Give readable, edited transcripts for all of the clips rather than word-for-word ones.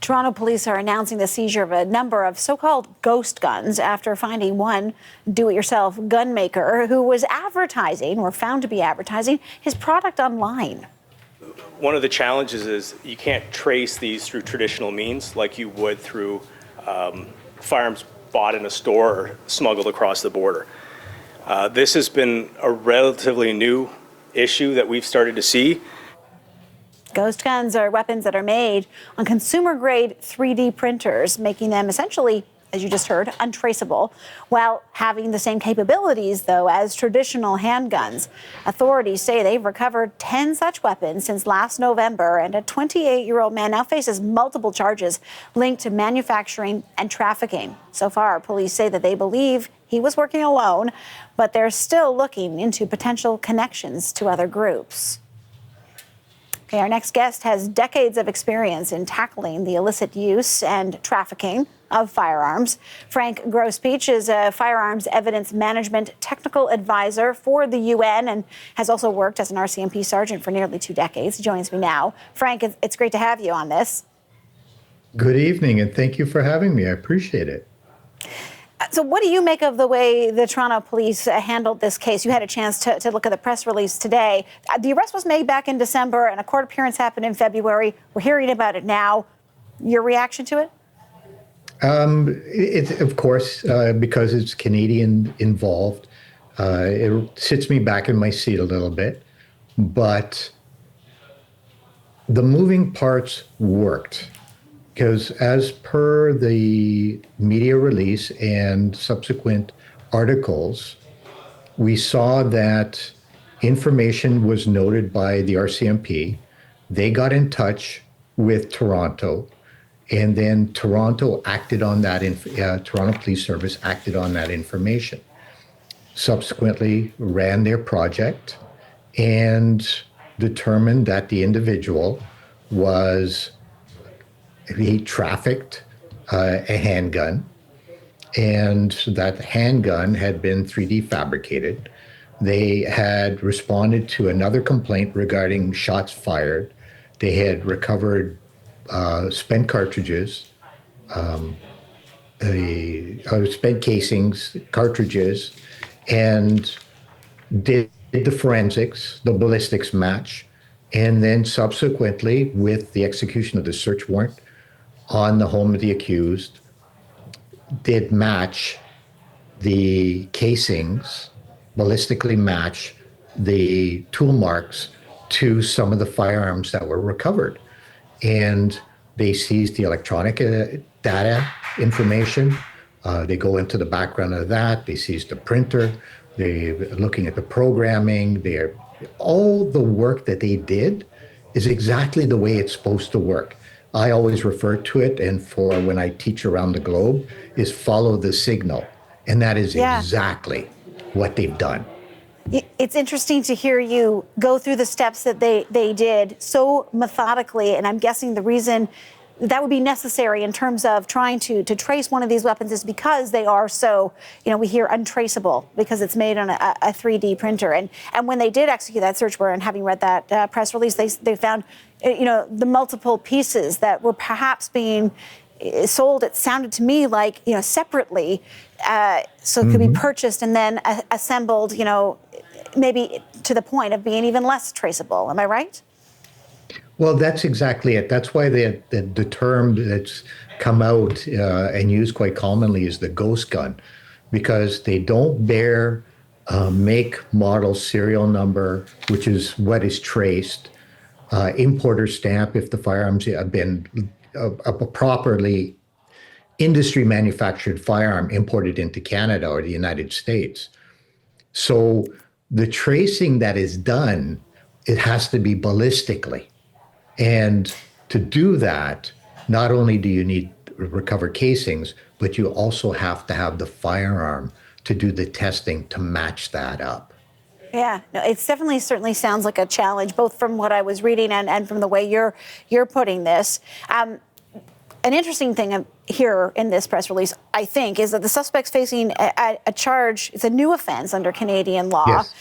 Toronto police are announcing the seizure of a number of so-called ghost guns after finding one do-it-yourself gun maker who was advertising, or found to be advertising, his product online. One of the challenges is you can't trace these through traditional means like you would through firearms bought in a store or smuggled across the border. This has been a relatively new issue that we've started to see. Ghost guns are weapons that are made on consumer-grade 3D printers, making them essentially, as you just heard, untraceable, while having the same capabilities, though, as traditional handguns. Authorities say they've recovered 10 such weapons since last November, and a 28-year-old man now faces multiple charges linked to manufacturing and trafficking. So far, police say that they believe he was working alone, but they're still looking into potential connections to other groups. Okay, our next guest has decades of experience in tackling the illicit use and trafficking of firearms. Frank Grosspietsch is a firearms evidence management technical advisor for the UN and has also worked as an RCMP sergeant for nearly 2 decades. He joins me now. Frank, it's great to have you on this. Good evening, and thank you for having me. I appreciate it. So what do you make of the way the Toronto police handled this case? You had a chance to look at the press release today. The arrest was made back in December, and a court appearance happened in February. We're hearing about it now. Your reaction to it? Of course, because it's Canadian involved, it sits me back in my seat a little bit. But the moving parts worked. Because as per the media release and subsequent articles, we saw that information was noted by the RCMP. They got in touch with Toronto, and then Toronto acted on that. Toronto Police Service acted on that information. Subsequently, ran their project and determined that the individual was. He trafficked a handgun, and that handgun had been 3D fabricated. They had responded to another complaint regarding shots fired. They had recovered spent cartridges, spent casings, cartridges, and did the forensics, the ballistics match, and then subsequently, with the execution of the search warrant on the home of the accused, did match the casings, ballistically match the tool marks to some of the firearms that were recovered. And they seized the electronic data information. They go into the background of that. They seized the printer. They're looking at the programming. All the work that they did is exactly the way it's supposed to work. I always refer to it, and for when I teach around the globe, is follow the signal. And that is exactly what they've done. It's interesting to hear you go through the steps that they did so methodically, and I'm guessing the reason that would be necessary in terms of trying to trace one of these weapons is because they are so, we hear untraceable because it's made on a 3D printer. And when they did execute that search warrant, having read that press release, they found, the multiple pieces that were perhaps being sold, it sounded to me like, separately, so it could be purchased and then assembled, maybe to the point of being even less traceable. Am I right? Well, that's exactly it. That's why the term that's come out and used quite commonly is the ghost gun, because they don't bear make, model, serial number, which is what is traced, importer stamp if the firearms have been a properly industry manufactured firearm imported into Canada or the United States. So the tracing that is done, it has to be ballistically. And to do that, not only do you need to recover casings, but you also have to have the firearm to do the testing to match that up. Yeah, no, it's certainly sounds like a challenge, both from what I was reading and from the way you're putting this. an interesting thing here in this press release, I think, is that the suspect's facing a charge. It's a new offense under Canadian law, Yes.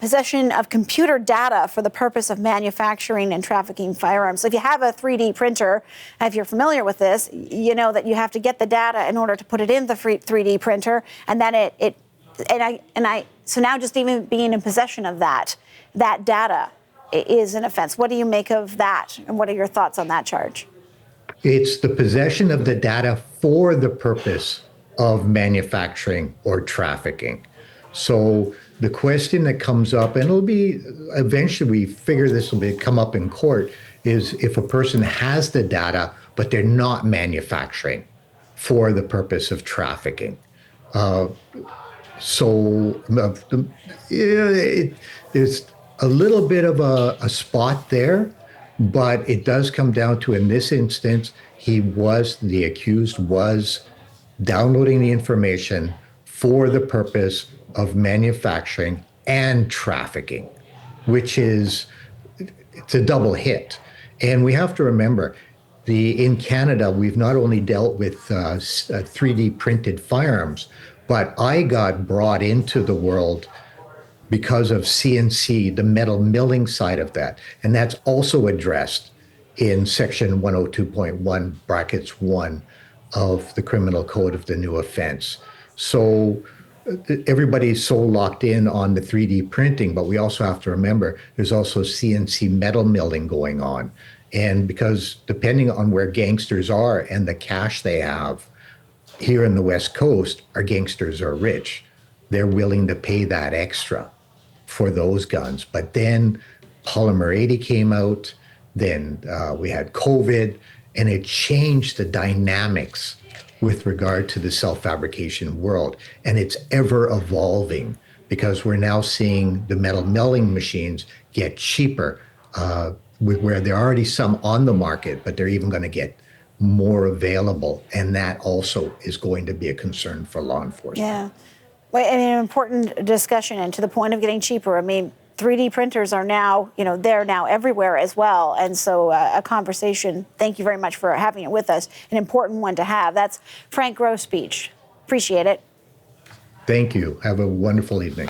Possession of computer data for the purpose of manufacturing and trafficking firearms. So if you have a 3D printer, if you're familiar with this, you know that you have to get the data in order to put it in the 3D printer, and then so now just even being in possession of that data is an offense. What do you make of that, and what are your thoughts on that charge? It's the possession of the data for the purpose of manufacturing or trafficking. So the question that comes up, and it'll be eventually we figure this will come up in court, is if a person has the data, but they're not manufacturing for the purpose of trafficking. There's a little bit of a spot there, but it does come down to, in this instance, the accused was downloading the information for the purpose of manufacturing and trafficking, it's a double hit. And we have to remember, in Canada, we've not only dealt with 3D printed firearms, but I got brought into the world because of CNC, the metal milling side of that. And that's also addressed in section 102.1 brackets 1 of the criminal code of the new offense. So everybody's so locked in on the 3D printing, but we also have to remember there's also CNC metal milling going on. And because depending on where gangsters are and the cash they have, here in the West Coast, our gangsters are rich. They're willing to pay that extra for those guns. But then Polymer 80 came out, then we had COVID, and it changed the dynamics with regard to the self-fabrication world. And it's ever evolving because we're now seeing the metal milling machines get cheaper, where there are already some on the market, but they're even going to get more available. And that also is going to be a concern for law enforcement. Yeah. Well, I mean, an important discussion, and to the point of getting cheaper. I mean, 3D printers are now, they're now everywhere as well. And so a conversation, thank you very much for having it with us, an important one to have. That's Frank Grosspietsch. Appreciate it. Thank you. Have a wonderful evening.